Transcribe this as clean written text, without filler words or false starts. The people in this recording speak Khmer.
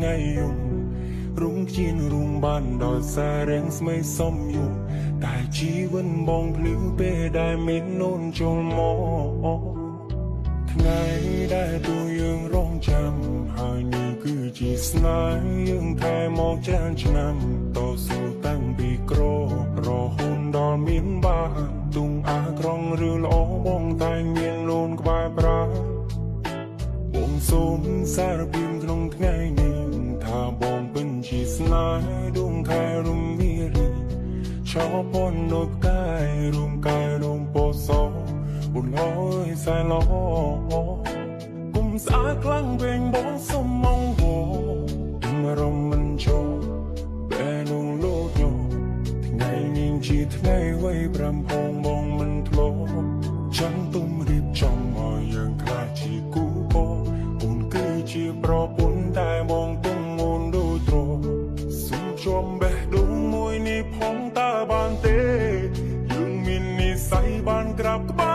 ថ្ងៃយំរុងជារុងបានដល់សារែងស្មីសំយុតែជីវិតបងភ្លឺពេលដែលមាននូនចូលមកថ្ងៃដែលទូយើងរងចាំហើយនេះគឺជាស្នេហ៍យើងតែមកច្រើនឆ្នាំតស៊ូតាំងពីក្ររហូតដល់មានបានទុងអាក្រង់ឬល្អបងតែមាននូនក្បែរប្រាបងសូមសារពីក្នុងថ្ងៃនេះថាបងពិនជាស្នេហ៍ដួងខែរំមីរីชอบปนนกกายรุมกายรุมโปโซบุญลอยสายล้อกุมสาคลั่งเบ่งบองสมมองโหถึงอารมณ์มันโชแบนงโลดโยไงนิ่งจีไงไว้ปรำพองมองมันโผล่ฉันตุ้มรีบจอมมายังคลาจีกูโปปุ่นคือจีโปรปุ่นได้มองตุ้งมูนดูโตรสุนชมแบดูมวยนี่พองตาบานเตยังมินนิสัยบานกราบกบ้า